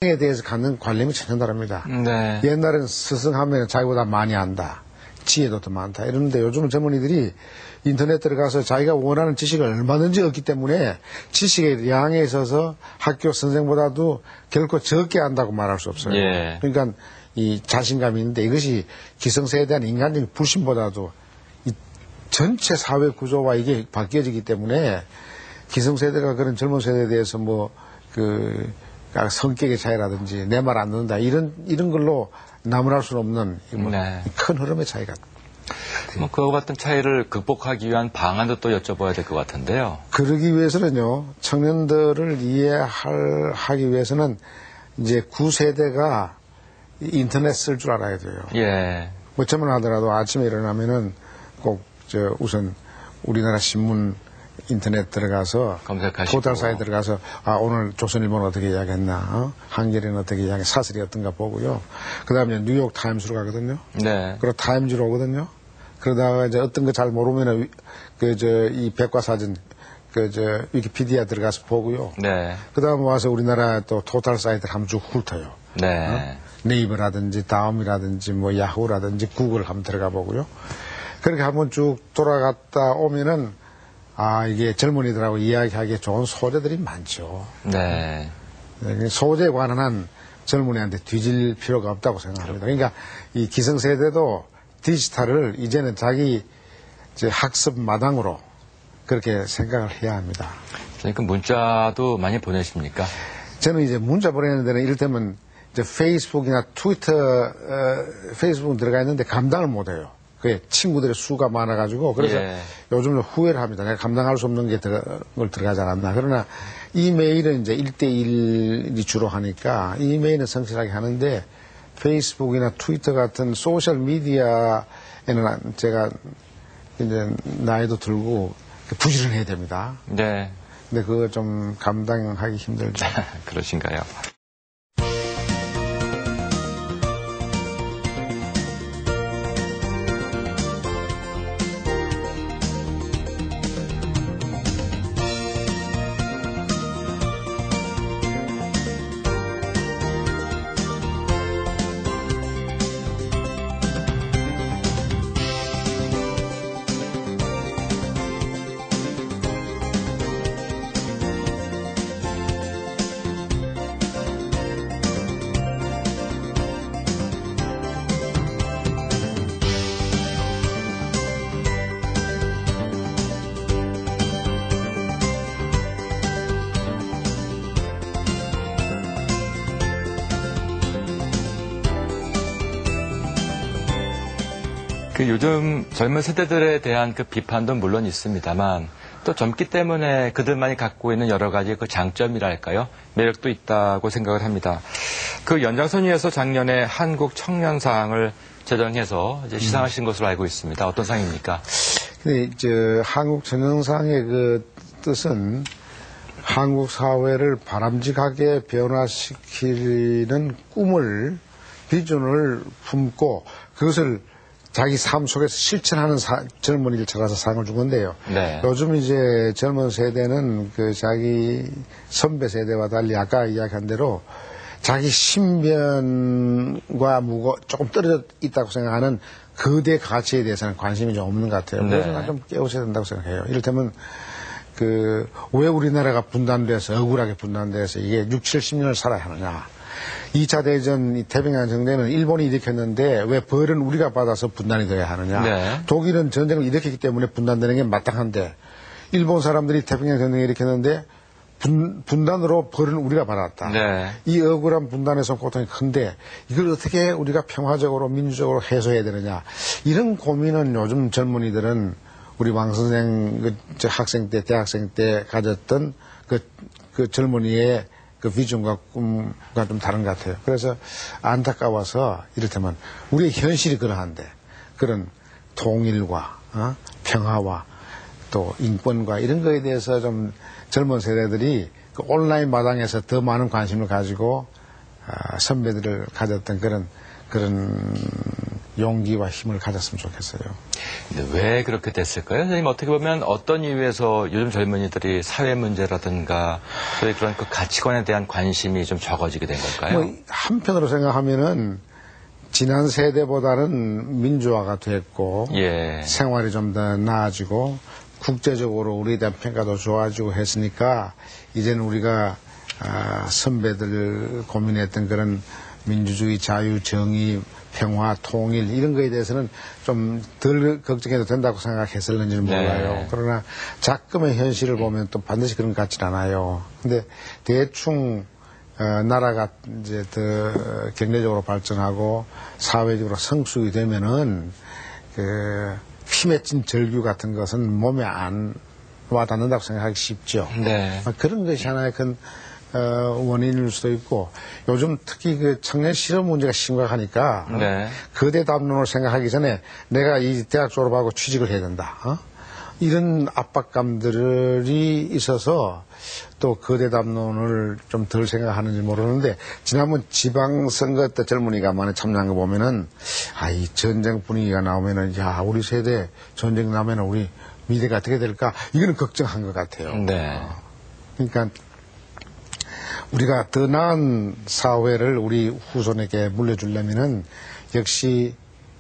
에 대해서 갖는 관념이 전혀 다릅니다. 네. 옛날에는 스승하면 자기보다 많이 안다. 지혜도 더 많다. 이러는데 요즘은 젊은이들이 인터넷 들어가서 자기가 원하는 지식을 얼마든지 얻기 때문에 지식의 양에 있어서 학교 선생보다도 결코 적게 안다고 말할 수 없어요. 예. 그러니까 이 자신감이 있는데 이것이 기성세에 대한 인간적인 불신보다도 이 전체 사회 구조와 이게 바뀌어지기 때문에 기성세대가 그런 젊은 세대에 대해서 성격의 차이라든지 내 말 안 듣는다 이런 걸로 나무랄 수는 없는 네. 큰 흐름의 차이가. 그와 같은 차이를 극복하기 위한 방안도 또 여쭤봐야 될 것 같은데요. 그러기 위해서는요, 청년들을 이해하기 위해서는 이제 구세대가 인터넷 쓸 줄 알아야 돼요. 예. 어쩌면 하더라도 아침에 일어나면은 꼭 우선 우리나라 신문 인터넷 들어가서 검색하시고 포털사에 들어가서 오늘 조선일보는 어떻게 이야기했나, 한겨레는 어떻게 이야기, 사설이 어떤가 보고요. 그다음에 뉴욕 타임스로 가거든요. 네. 그리고 타임즈로 오거든요. 그러다가 이제 어떤 거 잘 모르면은 이 백과사전 위키피디아 들어가서 보고요. 네. 그다음 와서 우리나라 또 토탈 사이트를 한번 쭉 훑어요. 네. 네이버라든지 다음이라든지 야후라든지 구글 한번 들어가 보고요. 그렇게 한번 쭉 돌아갔다 오면은 이게 젊은이들하고 이야기하기에 좋은 소재들이 많죠. 네. 소재에 관한 젊은이한테 뒤질 필요가 없다고 생각합니다. 그러니까 이 기성세대도 디지털을 이제는 자기 학습 마당으로 그렇게 생각을 해야 합니다. 그러니까 문자도 많이 보내십니까? 저는 이제 문자 보내는 데는 이를테면 이제 페이스북이나 트위터, 페이스북은 들어가 있는데 감당을 못 해요. 그게 친구들의 수가 많아가지고 그래서 요즘은 후회를 합니다. 내가 감당할 수 없는 걸 들어가지 않았나. 그러나 이메일은 이제 1대1이 주로 하니까 이메일은 성실하게 하는데 페이스북이나 트위터 같은 소셜 미디어에는 제가 이제 나이도 들고 부지런해야 됩니다. 네. 근데 그거 좀 감당하기 힘들죠. 그러신가요? 요즘 젊은 세대들에 대한 비판도 물론 있습니다만 또 젊기 때문에 그들만이 갖고 있는 여러 가지 장점이랄까요? 매력도 있다고 생각을 합니다. 그 연장선위에서 작년에 한국 청년상을 제정해서 이제 시상하신 것으로 알고 있습니다. 어떤 상입니까? 한국 청년상의 뜻은 한국 사회를 바람직하게 변화시키는 비전을 품고 그것을 자기 삶 속에서 실천하는 젊은이를 찾아서 상을 준 건데요. 네. 요즘 이제 젊은 세대는 자기 선배 세대와 달리 아까 이야기한 대로 자기 신변과 조금 떨어져 있다고 생각하는 거대 가치에 대해서는 관심이 좀 없는 것 같아요. 그래서 난 좀 깨우쳐야 된다고 생각해요. 이를테면 왜 우리나라가 분단돼서 억울하게 분단돼서 이게 60, 70년을 살아야 하느냐. 2차 대전 태평양 전쟁은 일본이 일으켰는데 왜 벌은 우리가 받아서 분단이 되어야 하느냐. 네. 독일은 전쟁을 일으켰기 때문에 분단되는 게 마땅한데 일본 사람들이 태평양 전쟁을 일으켰는데 분단으로 벌은 우리가 받았다. 네. 이 억울한 분단에서 고통이 큰데 이걸 어떻게 우리가 평화적으로 민주적으로 해소해야 되느냐. 이런 고민은 요즘 젊은이들은 우리 왕 선생 학생 때 대학생 때 가졌던 그 젊은이의 비전과 꿈과 좀 다른 것 같아요. 그래서 안타까워서 이를테면 우리의 현실이 그러한데 그런 통일과 평화와 또 인권과 이런 거에 대해서 좀 젊은 세대들이 온라인 마당에서 더 많은 관심을 가지고 선배들을 가졌던 그런 용기와 힘을 가졌으면 좋겠어요. 근데 왜 그렇게 됐을까요? 선생님, 어떻게 보면 어떤 이유에서 요즘 젊은이들이 사회 문제라든가 소위 그런 그 가치관에 대한 관심이 좀 적어지게 된 걸까요? 뭐 한편으로 생각하면은 지난 세대보다는 민주화가 됐고 예. 생활이 좀 더 나아지고 국제적으로 우리에 대한 평가도 좋아지고 했으니까 이제는 우리가 선배들 고민했던 그런 민주주의, 자유, 정의, 평화, 통일 이런 거에 대해서는 좀 덜 걱정해도 된다고 생각했을는지는 몰라요. 네. 그러나 자금의 현실을 보면 또 반드시 그런 것 같진 않아요. 근데 대충 나라가 이제 더 경제적으로 발전하고 사회적으로 성숙이 되면은 그 힘에 찐 절규 같은 것은 몸에 안 와닿는다고 생각하기 쉽죠. 네. 그런 것이 하나의 큰 원인일 수도 있고 요즘 특히 그 청년 실업 문제가 심각하니까 네. 거대 담론을 생각하기 전에 내가 이 대학 졸업하고 취직을 해야 된다. 이런 압박감들이 있어서 또 거대 담론을 좀 덜 생각하는지 모르는데 지난번 지방선거 때 젊은이가 많이 참여한 거 보면은 이 전쟁 분위기가 나오면은 야 우리 세대 전쟁 나면은 우리 미래가 어떻게 될까 이거는 걱정한 것 같아요. 네. 그러니까 우리가 더 나은 사회를 우리 후손에게 물려주려면은 역시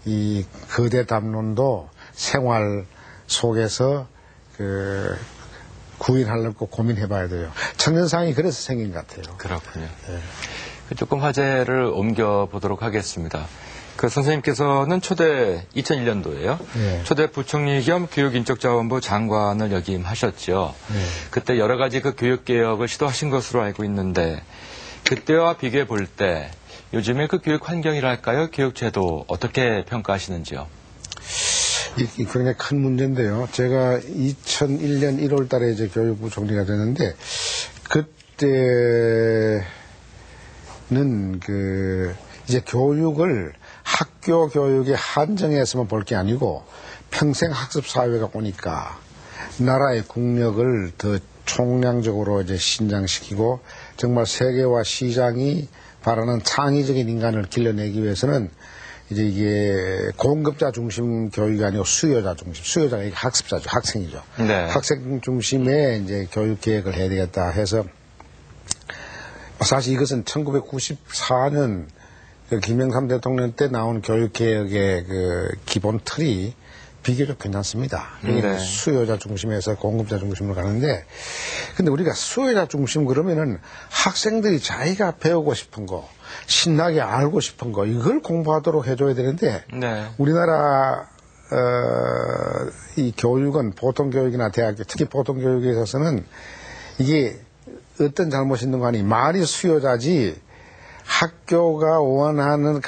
이 거대 담론도 생활 속에서 구인하려고 고민해봐야 돼요. 청년상이 그래서 생긴 것 같아요. 그렇군요. 네. 조금 화제를 옮겨보도록 하겠습니다. 그 선생님께서는 초대 2001년도에요. 네. 초대 부총리 겸 교육인적자원부 장관을 역임하셨죠. 네. 그때 여러 가지 그 교육개혁을 시도하신 것으로 알고 있는데 그때와 비교해 볼 때 요즘의 그 교육 환경이랄까요? 교육제도 어떻게 평가하시는지요? 이 굉장히 큰 문제인데요. 제가 2001년 1월 달에 이제 교육부 총리가 됐는데, 그때는 이제 교육을 학교 교육에 한정해서만 볼 게 아니고, 평생 학습 사회가 오니까, 나라의 국력을 더 총량적으로 이제 신장시키고, 정말 세계화 시장이 바라는 창의적인 인간을 길러내기 위해서는 이제 이게 공급자 중심 교육이 아니고 수요자 중심, 수요자가 이게 학습자죠, 학생이죠. 네. 학생 중심의 이제 교육 계획을 해야 되겠다 해서 사실 이것은 1994년 김영삼 대통령 때 나온 교육 계획의 그 기본 틀이 비교적 괜찮습니다. 네. 수요자 중심에서 공급자 중심으로 가는데, 근데 우리가 수요자 중심 그러면은 학생들이 자기가 배우고 싶은 거, 신나게 알고 싶은 거, 이걸 공부하도록 해줘야 되는데, 네. 우리나라, 이 교육은 보통 교육이나 대학교, 특히 보통 교육에 있어서는 이게 어떤 잘못이 있는 거 아니, 말이 수요자지 학교가 원하는